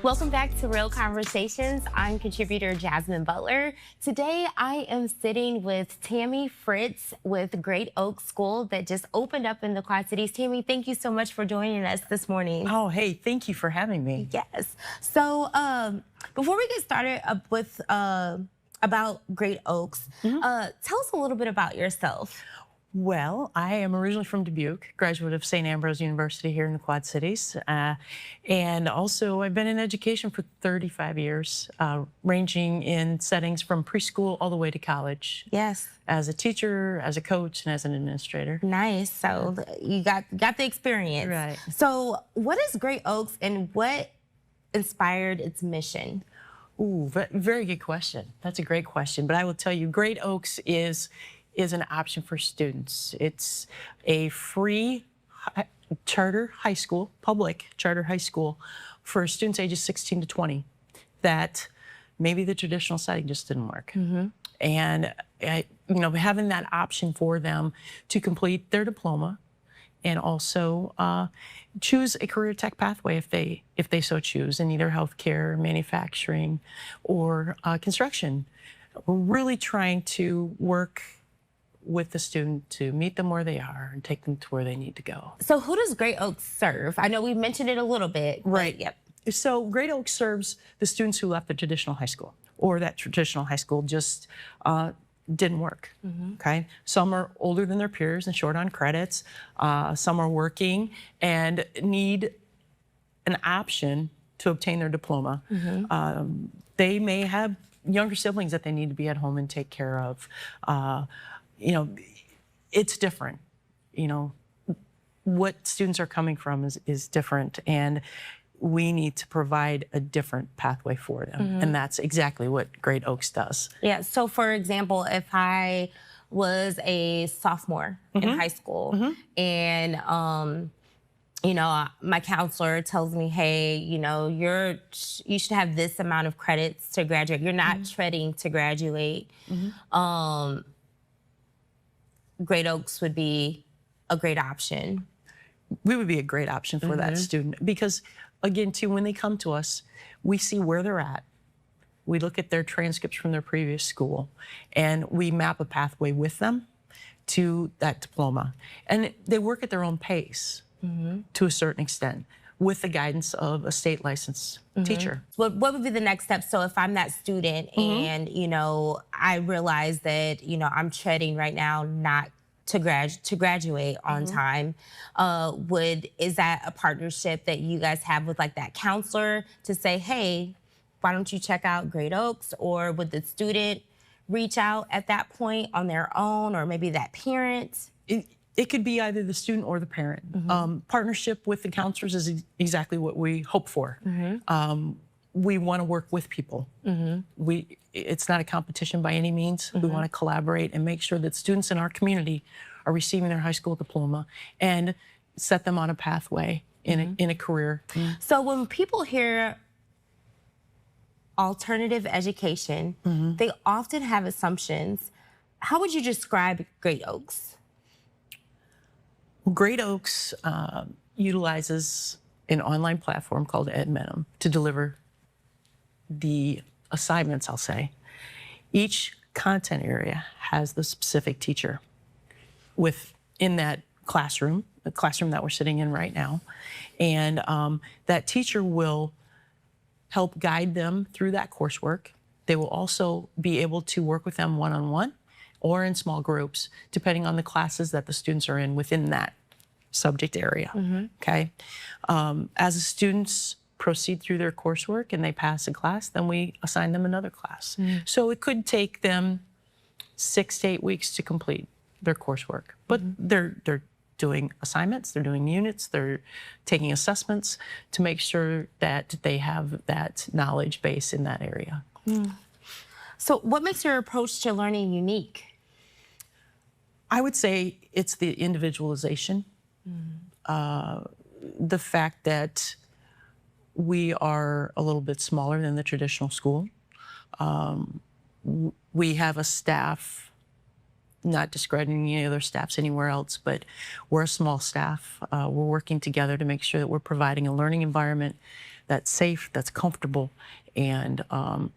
Welcome back to Real Conversations. I'm contributor Jasmine Butler. Today, I am sitting with Tammy Fritz with Great Oak School that just opened up in the Quad Cities. Tammy, thank you so much for joining us this morning. Oh, hey, thank you for having me. Yes. So before we get started with about Great Oaks, tell us a little bit about yourself. Well, I am originally from Dubuque, graduate of St. Ambrose University here in the Quad Cities. And also I've been in education for 35 years, ranging in settings from preschool all the way to college. Yes. As a teacher, as a coach, and as an administrator. Nice. So you got the experience. Right. So what is Great Oaks and what inspired its mission? Ooh, very good question. That's a great question. But I will tell you, Great Oaks is an option for students. It's a free charter high school, public charter high school for students ages 16 to 20 that maybe the traditional setting just didn't work. And having that option for them to complete their diploma and also choose a career tech pathway if they so choose in either healthcare, manufacturing, or construction. We're really trying to work with the student to meet them where they are and take them to where they need to go. So who does Great Oaks serve? I know we mentioned it a little bit. Right. Yep. So Great Oaks serves the students who left the traditional high school, or that traditional high school just didn't work. Okay. Some are older than their peers and short on credits. Some are working and need an option to obtain their diploma. They may have younger siblings that they need to be at home and take care of. It's different. What students are coming from is different, and we need to provide a different pathway for them. And that's exactly what Great Oaks does. Yeah, so for example, if I was a sophomore in high school and my counselor tells me, hey, you should have this amount of credits to graduate. You're not treading to graduate. Great Oaks would be a great option. We would be a great option for that student because, again, too, when they come to us, we see where they're at. We look at their transcripts from their previous school, and we map a pathway with them to that diploma. And they work at their own pace to a certain extent, with the guidance of a state licensed teacher. What would be the next step? So if I'm that student and, I realize that, I'm treading right now not to graduate on time, is that a partnership that you guys have with like that counselor to say, hey, why don't you check out Great Oaks? Or would the student reach out at that point on their own, or maybe that parent? It could be either the student or the parent. Partnership with the counselors is exactly what we hope for. We want to work with people. It's not a competition by any means. We want to collaborate and make sure that students in our community are receiving their high school diploma and set them on a pathway in a career. So when people hear alternative education, they often have assumptions. How would you describe Great Oaks? Great Oaks utilizes an online platform called Edmenum to deliver the assignments, I'll say. Each content area has the specific teacher within that classroom, the classroom that we're sitting in right now. And that teacher will help guide them through that coursework. They will also be able to work with them one-on-one or in small groups, depending on the classes that the students are in within that subject area, okay? As the students proceed through their coursework and they pass a class, then we assign them another class. So it could take them 6 to 8 weeks to complete their coursework, but they're doing assignments, they're doing units, they're taking assessments to make sure that they have that knowledge base in that area. So what makes your approach to learning unique? I would say it's the individualization, the fact that we are a little bit smaller than the traditional school. We have a staff not discrediting any other staffs anywhere else, but we're a small staff. We're working together to make sure that we're providing a learning environment that's safe, that's comfortable, and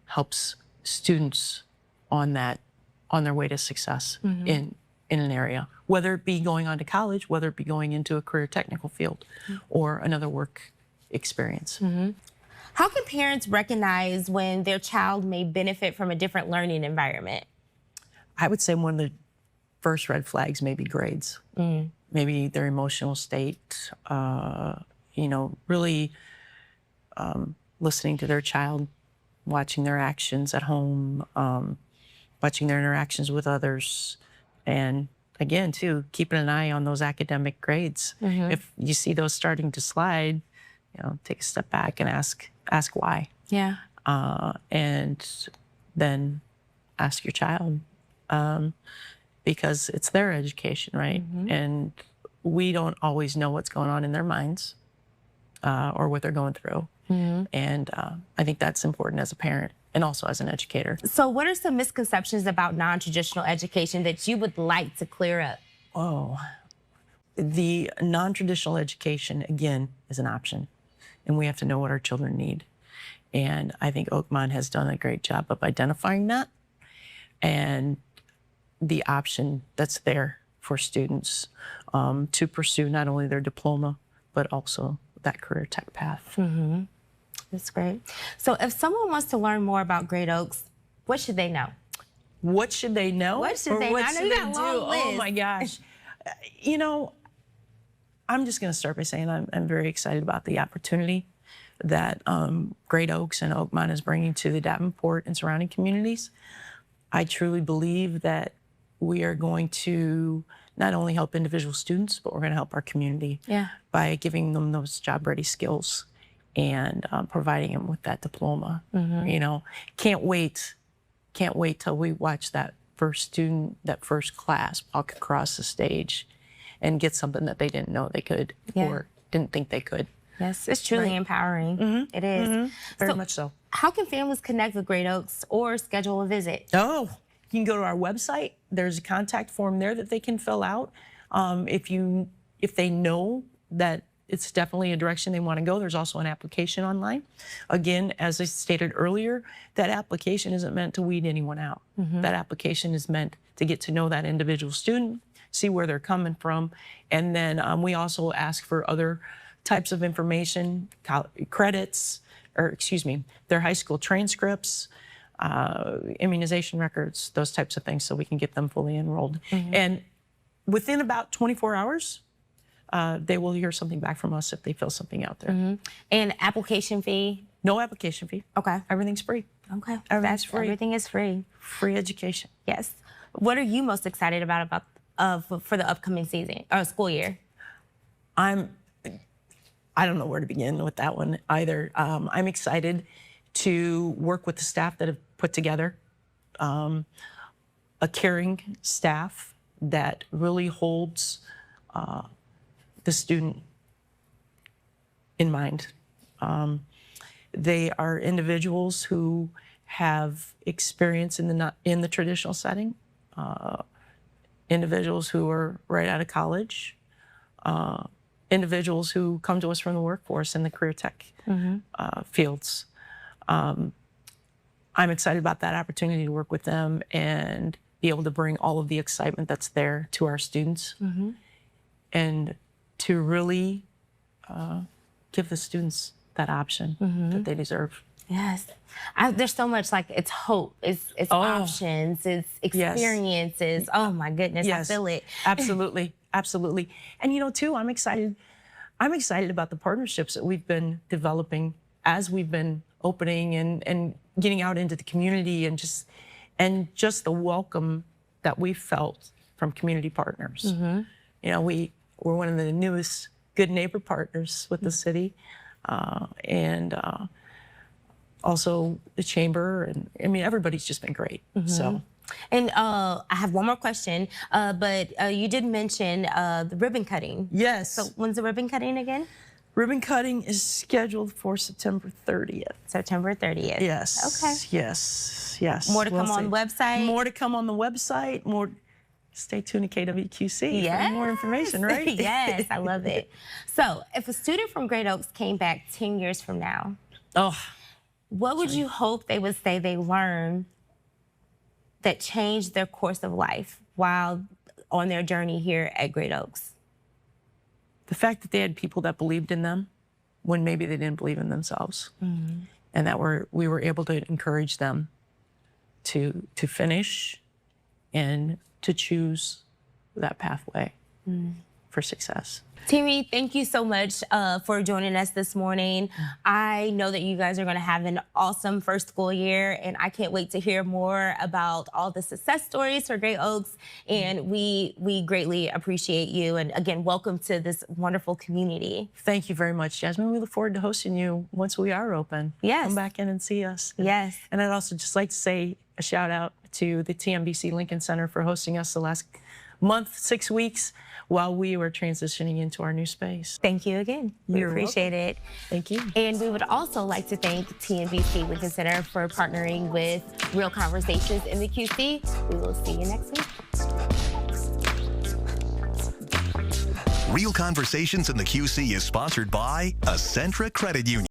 helps students on their way to success in an area, whether it be going on to college, whether it be going into a career technical field or another work experience. How can parents recognize when their child may benefit from a different learning environment? I would say one of the first red flags may be grades, maybe their emotional state, really listening to their child, watching their actions at home, watching their interactions with others, and again, too, keeping an eye on those academic grades. If you see those starting to slide, take a step back and ask why. Yeah. And then ask your child, because it's their education, right? And we don't always know what's going on in their minds or what they're going through. And I think that's important as a parent and also as an educator. So what are some misconceptions about non-traditional education that you would like to clear up? Oh, the non-traditional education, again, is an option. And we have to know what our children need. And I think Oakmont has done a great job of identifying that and the option that's there for students to pursue not only their diploma, but also that career tech path. That's great. So if someone wants to learn more about Great Oaks, what should they know? What should they know? What should they know? I know you got a long list. Oh my gosh. I'm just going to start by saying I'm very excited about the opportunity that Great Oaks and Oakmont is bringing to the Davenport and surrounding communities. I truly believe that we are going to not only help individual students, but we're going to help our community by giving them those job-ready skills and providing them with that diploma. Can't wait till we watch that first student, that first class walk across the stage and get something that they didn't know they could or didn't think they could. Yes, it's truly empowering. It is. Very much so. How can families connect with Great Oaks or schedule a visit? Oh, you can go to our website. There's a contact form there that they can fill out. If they know that it's definitely a direction they want to go, there's also an application online. Again, as I stated earlier, that application isn't meant to weed anyone out. That application is meant to get to know that individual student, see where they're coming from, and then we also ask for other types of information, credits, their high school transcripts, immunization records, those types of things, so we can get them fully enrolled. And within about 24 hours, they will hear something back from us if they fill something out there. And application fee? No application fee. Okay. Everything's free. Okay. Everything's free. Everything is free. Free education. Yes. What are you most excited about for the upcoming season or school year? I don't know where to begin with that one either. I'm excited to work with the staff that have put together a caring staff that really holds the student in mind. They are individuals who have experience in the traditional setting, individuals who are right out of college, individuals who come to us from the workforce in the career tech fields. I'm excited about that opportunity to work with them and be able to bring all of the excitement that's there to our students and to really give the students that option that they deserve. Yes. There's so much, like, it's hope, it's options, it's experiences. Oh my goodness, I feel it. Absolutely, absolutely. And too, I'm excited about the partnerships that we've been developing as we've been opening and getting out into the community and just the welcome that we felt from community partners. We're one of the newest good neighbor partners with the city, and also the chamber, and everybody's just been great. So. And I have one more question, but you did mention the ribbon cutting. Yes. So when's the ribbon cutting again? Ribbon cutting is scheduled for September 30th. September 30th. Yes. Okay. Yes. More to come on the website? More to come on the website. More. stay tuned to KWQC Yes. for more information, right? Yes, I love it. So if a student from Great Oaks came back 10 years from now, Oh, what would you hope they would say they learned that changed their course of life while on their journey here at Great Oaks? the fact that they had people that believed in them when maybe they didn't believe in themselves, and that we were able to encourage them to finish and to choose that pathway for success. Timmy, thank you so much for joining us this morning. I know that you guys are going to have an awesome first school year, and I can't wait to hear more about all the success stories for Great Oaks. And we greatly appreciate you. And again, welcome to this wonderful community. Thank you very much, Jasmine. We look forward to hosting you once we are open. Yes. Come back in and see us. Yes. And I'd also just like to say a shout out to the TMBC Lincoln Center for hosting us the last month, 6 weeks, while we were transitioning into our new space. Thank you again. We You're appreciate welcome. it. Thank you. And we would also like to thank TNBC Lincoln Center for partnering with Real Conversations in the QC. We will see you next week. Real Conversations in the QC is sponsored by Accentra Credit Union.